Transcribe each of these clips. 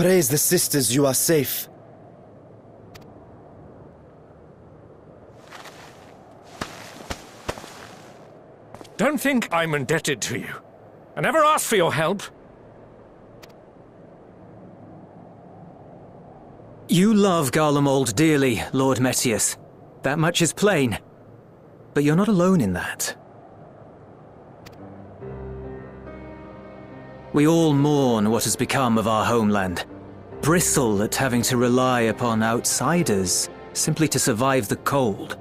Praise the sisters you are safe. Don't think I'm indebted to you. I never asked for your help. You love Garlemald dearly, Lord Metius. That much is plain. But you're not alone in that. We all mourn what has become of our homeland. Bristle at having to rely upon outsiders simply to survive the cold.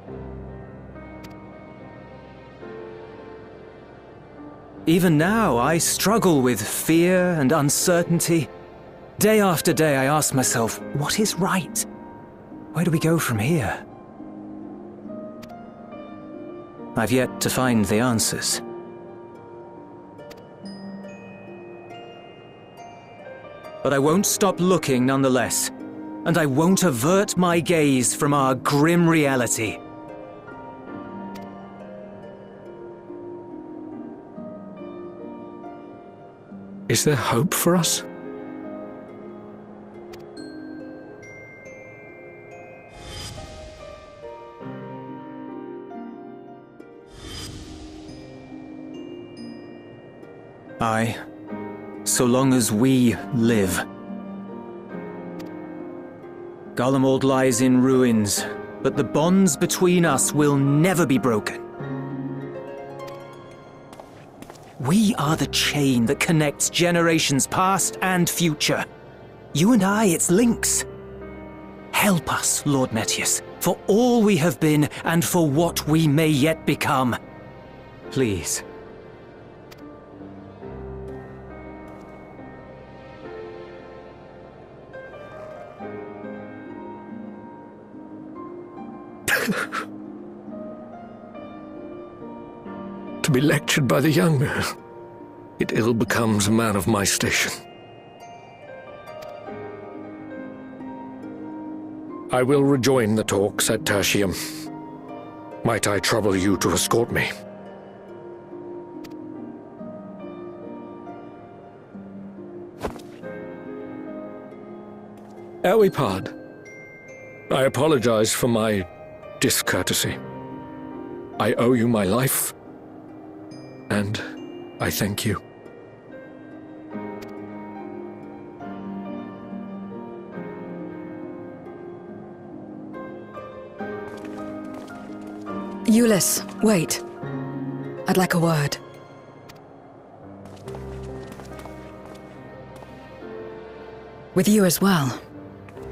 Even now, I struggle with fear and uncertainty. Day after day, I ask myself, what is right? Where do we go from here? I've yet to find the answers. But I won't stop looking nonetheless, and I won't avert my gaze from our grim reality. Is there hope for us? Aye, so long as we live. Garlemald lies in ruins, but the bonds between us will never be broken. We are the chain that connects generations past and future. You and I, it's links. Help us, Lord Metius, for all we have been and for what we may yet become. Please. To be lectured by the young man, it ill becomes a man of my station. I will rejoin the talks at Tertium. Might I trouble you to escort me? Ere we part, I apologize for my discourtesy. I owe you my life, and I thank you. Jullus, wait. I'd like a word. With you as well.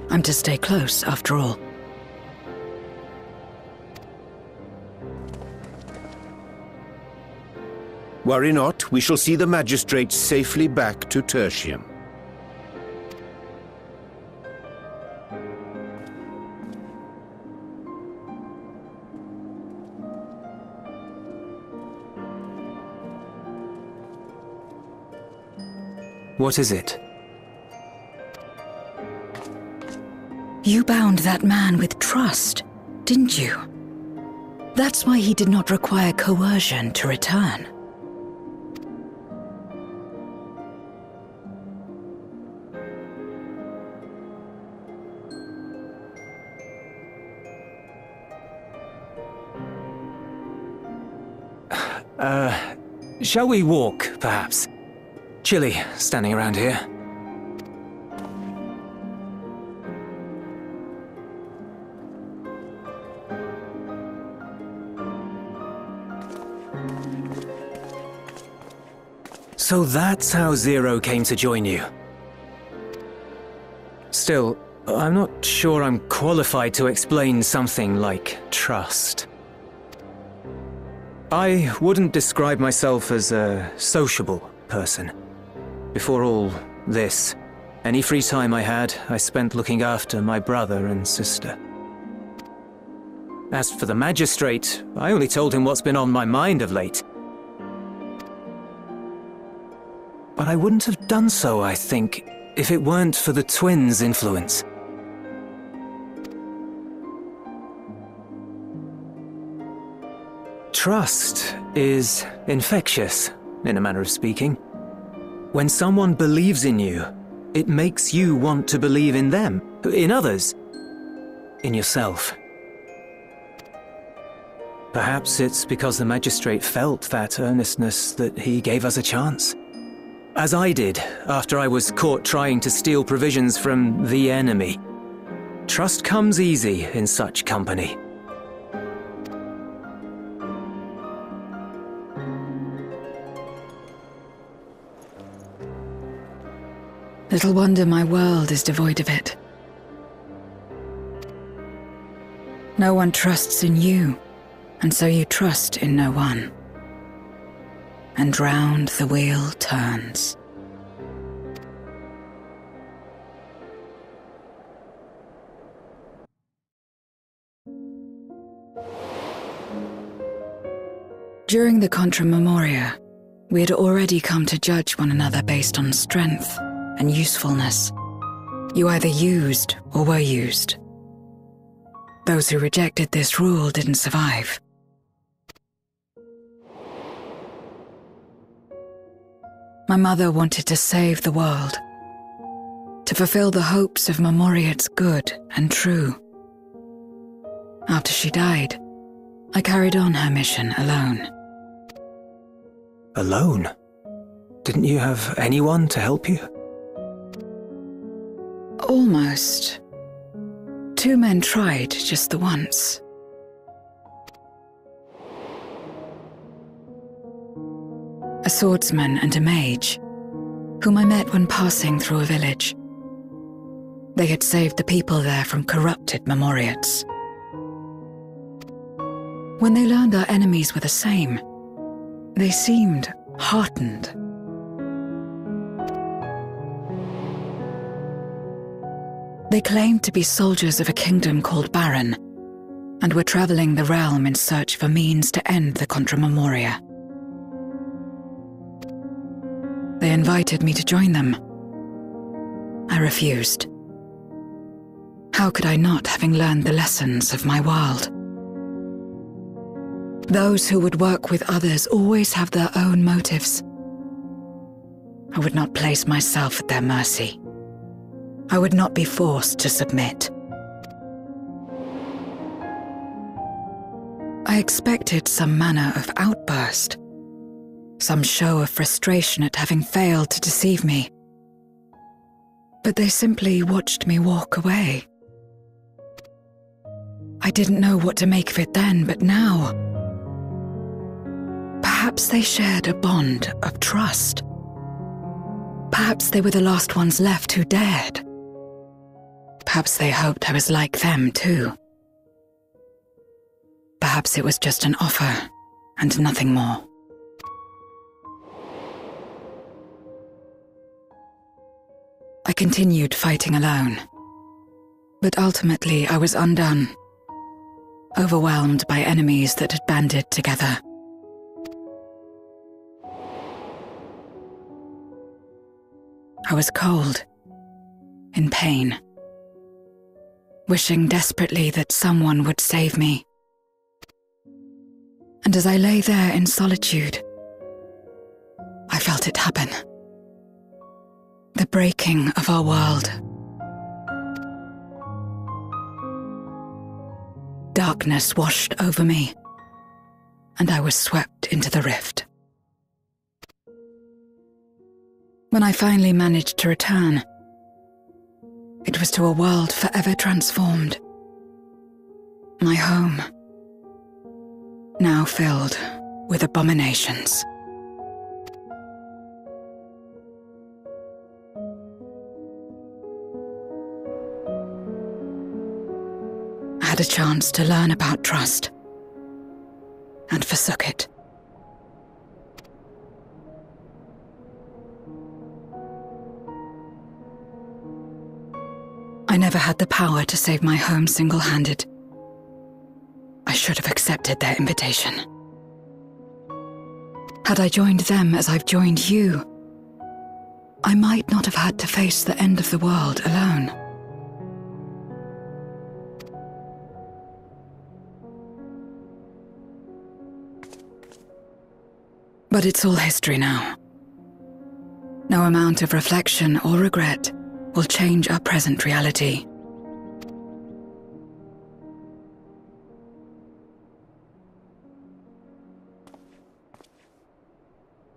I'm to stay close, after all. Worry not, we shall see the magistrate safely back to Tertium. What is it? You bound that man with trust, didn't you? That's why he did not require coercion to return. Shall we walk, perhaps? Chilly, standing around here. So that's how Zero came to join you. Still, I'm not sure I'm qualified to explain something like trust. I wouldn't describe myself as a sociable person. Before all this, any free time I had, I spent looking after my brother and sister. As for the magistrate, I only told him what's been on my mind of late. But I wouldn't have done so, I think, if it weren't for the twins' influence. Trust is infectious, in a manner of speaking. When someone believes in you, It makes you want to believe in them, in others, in yourself. Perhaps it's because the magistrate felt that earnestness that he gave us a chance. As I did after I was caught trying to steal provisions from the enemy. Trust comes easy in such company. Little wonder my world is devoid of it. No one trusts in you, and so you trust in no one. And round the wheel turns. During the Contra Memoria, we had already come to judge one another based on strength and usefulness. You either used or were used. Those who rejected this rule didn't survive. My mother wanted to save the world, to fulfill the hopes of Memoria's good and true. After she died, I carried on her mission alone. Alone? Didn't you have anyone to help you? Almost. 2 men tried just the once. A swordsman and a mage, whom I met when passing through a village. They had saved the people there from corrupted Memoriates. When they learned our enemies were the same, they seemed heartened. They claimed to be soldiers of a kingdom called Baron, and were traveling the realm in search for means to end the Contra Memoria. They invited me to join them. I refused. How could I not, having learned the lessons of my world? Those who would work with others always have their own motives. I would not place myself at their mercy. I would not be forced to submit. I expected some manner of outburst, some show of frustration at having failed to deceive me. But they simply watched me walk away. I didn't know what to make of it then, but now, perhaps they shared a bond of trust. Perhaps they were the last ones left who dared. Perhaps they hoped I was like them too. Perhaps it was just an offer and nothing more. I continued fighting alone, but ultimately I was undone, overwhelmed by enemies that had banded together. I was cold, in pain, wishing desperately that someone would save me. And as I lay there in solitude, I felt it happen. The breaking of our world. Darkness washed over me, and I was swept into the rift. When I finally managed to return, it was to a world forever transformed. My home, now filled with abominations. I had a chance to learn about trust, and forsook it. I never had the power to save my home single-handed. I should have accepted their invitation. Had I joined them as I've joined you, I might not have had to face the end of the world alone. But it's all history now. No amount of reflection or regret will change our present reality.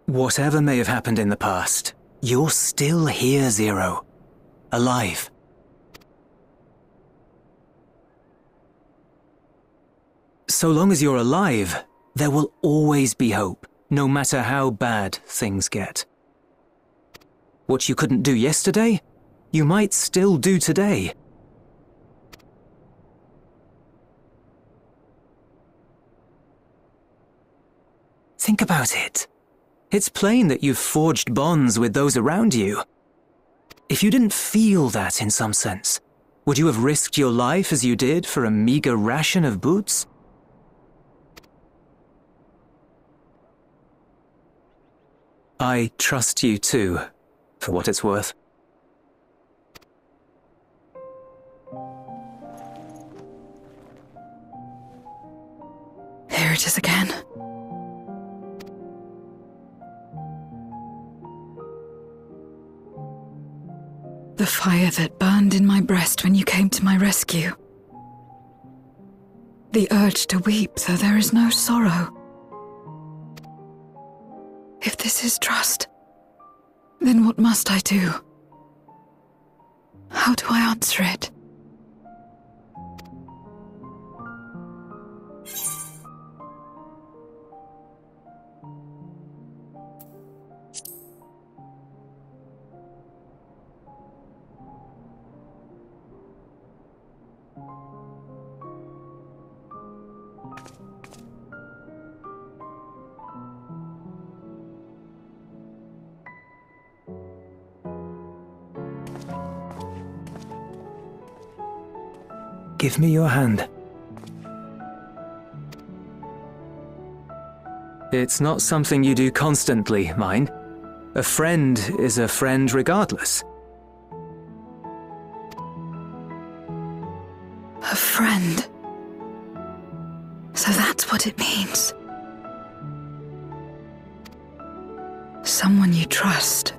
Whatever may have happened in the past, you're still here, Zero. Alive. So long as you're alive, there will always be hope, no matter how bad things get. What you couldn't do yesterday, you might still do today. Think about it. It's plain that you've forged bonds with those around you. If you didn't feel that in some sense, would you have risked your life as you did for a meager ration of boots? I trust you too, for what it's worth. Here it is again. The fire that burned in my breast when you came to my rescue. The urge to weep, though there is no sorrow. If this is trust, then what must I do? How do I answer it? Give me your hand. It's not something you do constantly, mind. A friend is a friend regardless. A friend. So that's what it means. Someone you trust.